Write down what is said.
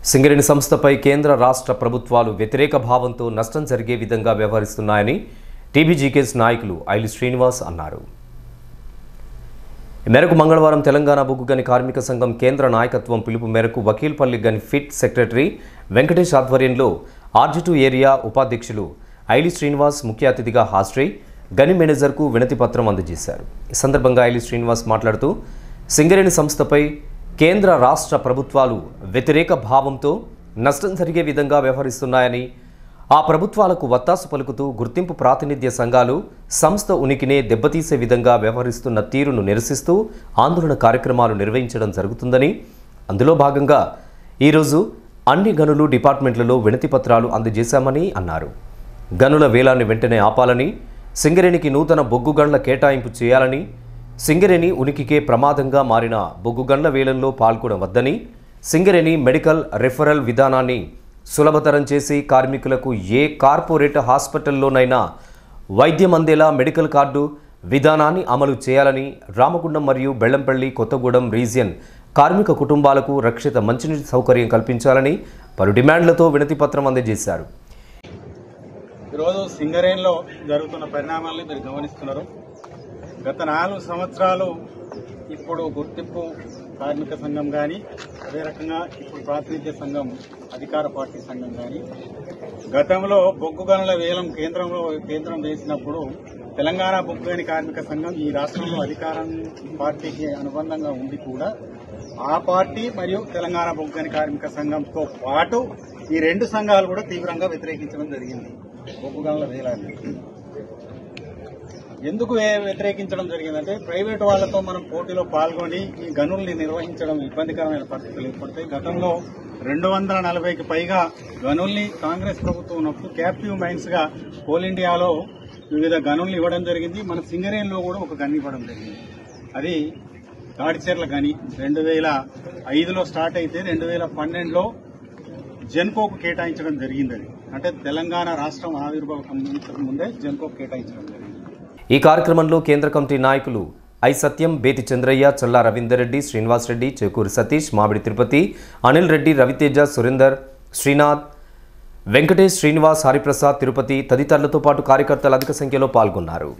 సింగరేణి సంస్థపై కేంద్ర రాష్ట్ర ప్రభుత్వాలు వ్యతిరేక భావంతో నష్టం జరిగే విధంగా వ్యవహరిస్తున్నాయని టీబీజీకేఎస్ నాయకులు ఐలి శ్రీనివాస్ అన్నారు. ఈ మేరకు మంగళవారం తెలంగాణ బొగ్గు గని కార్మిక సంఘం కేంద్ర నాయకత్వం పిలుపు మేరకు వకీల్పల్లి గని ఫిట్ సెక్రటరీ వెంకటేష్ ఆధ్వర్యంలో ఆర్జీ2 ఏరియా ఉపాధ్యక్షులు ఐలి శ్రీనివాస్ ముఖ్య అతిథిగా హాజరై గని మేనేజర్కు వినతి పత్రం అందజేశారు. ఈ సందర్భంగా ఐలి శ్రీనివాస్ మాట్లాడుతూ సింగరేణి సంస్థపై కేంద్ర రాష్ట్ర ప్రభుత్వాలు వ్యతిరేక భావంతో నష్టం జరిగే విధంగా వ్యవహరిస్తున్నాయని, ఆ ప్రభుత్వాలకు వత్తాసు పలుకుతూ గుర్తింపు ప్రాతినిధ్య సంఘాలు సంస్థ ఉనికినే దెబ్బతీసే విధంగా వ్యవహరిస్తున్న తీరును నిరసిస్తూ ఆందోళన కార్యక్రమాలు నిర్వహించడం జరుగుతుందని, అందులో భాగంగా ఈరోజు అన్ని గనులు డిపార్ట్మెంట్లలో వినతి పత్రాలు అందజేశామని అన్నారు. గనుల వేలాన్ని వెంటనే ఆపాలని, సింగరేణికి నూతన బొగ్గు గన్ల కేటాయింపు చేయాలని, సింగరేణి ఉనికికే ప్రమాదంగా మారిన బొగ్గు గన్ల వేలంలో పాల్గొనవద్దని, సింగరేణి మెడికల్ రెఫరల్ విధానాన్ని సులభతరం చేసి కార్మికులకు ఏ కార్పొరేట్ హాస్పిటల్లోనైనా వైద్యం అందేలా మెడికల్ కార్డు విధానాన్ని అమలు చేయాలని, రామగుండం మరియు బెల్లంపల్లి కొత్తగూడెం రీజియన్ కార్మిక కుటుంబాలకు రక్షిత మంచినీటి సౌకర్యం కల్పించాలని పలు డిమాండ్లతో వినతి పత్రం అందజేశారు. ఈరోజు సింగరేణిలో జరుగుతున్న పరిణామాలను మీరు గమనిస్తున్నారు. గత 4 సంవత్సరాలు ఇప్పుడు గుర్తింపు కార్మిక సంఘం కానీ, అదే రకంగా ఇప్పుడు ప్రాతినిధ్య సంఘం అధికార పార్టీ సంఘం కానీ, గతంలో బొగ్గు గనుల వేలం కేంద్రం వేసినప్పుడు తెలంగాణ బొగ్గు గని కార్మిక సంఘం ఈ రాష్ట్రంలో అధికారం పార్టీకి అనుబంధంగా ఉండి కూడా ఆ పార్టీ మరియు తెలంగాణ బొగ్గు గని కార్మిక సంఘంతో పాటు ఈ 2 సంఘాలు కూడా తీవ్రంగా వ్యతిరేకించడం జరిగింది. బొగ్గు గనుల వేలాన్ని ఎందుకు వ్యతిరేకించడం జరిగిందంటే, ప్రైవేటు వాళ్లతో మనం పోటీలో పాల్గొని ఈ గనుల్ని నిర్వహించడం ఇబ్బందికరమైన పరిస్థితులు ఏర్పడతాయి. గతంలో 240కి పైగా గనుల్ని కాంగ్రెస్ ప్రభుత్వం ఉన్నప్పుడు క్యాప్టివ్ మైన్స్ గా కోల్ ఇండియాలో వివిధ గనుల్ని ఇవ్వడం జరిగింది. మన సింగరేణిలో కూడా ఒక గని ఇవ్వడం జరిగింది. అది తాడిచెర్ల గని 2005లో స్టార్ట్ అయితే 2012లో జెన్కోకు కేటాయించడం జరిగింది. అది అంటే తెలంగాణ రాష్ట్రం ఆవిర్భావం ముందే జెన్కోకు కేటాయించడం జరిగింది. ఈ కార్యక్రమంలో కేంద్ర కమిటీ నాయకులు ఐ సత్యం, బేతి చంద్రయ్య, చల్లా రవీందర్ రెడ్డి, శ్రీనివాస్ రెడ్డి, చేకూరి సతీష్, మామిడి తిరుపతి, అనిల్ రెడ్డి, రవితేజ, సురేందర్, శ్రీనాథ్, వెంకటేష్, శ్రీనివాస్, హరిప్రసాద్, తిరుపతి తదితరులతో పాటు కార్యకర్తలు అధిక సంఖ్యలో పాల్గొన్నారు.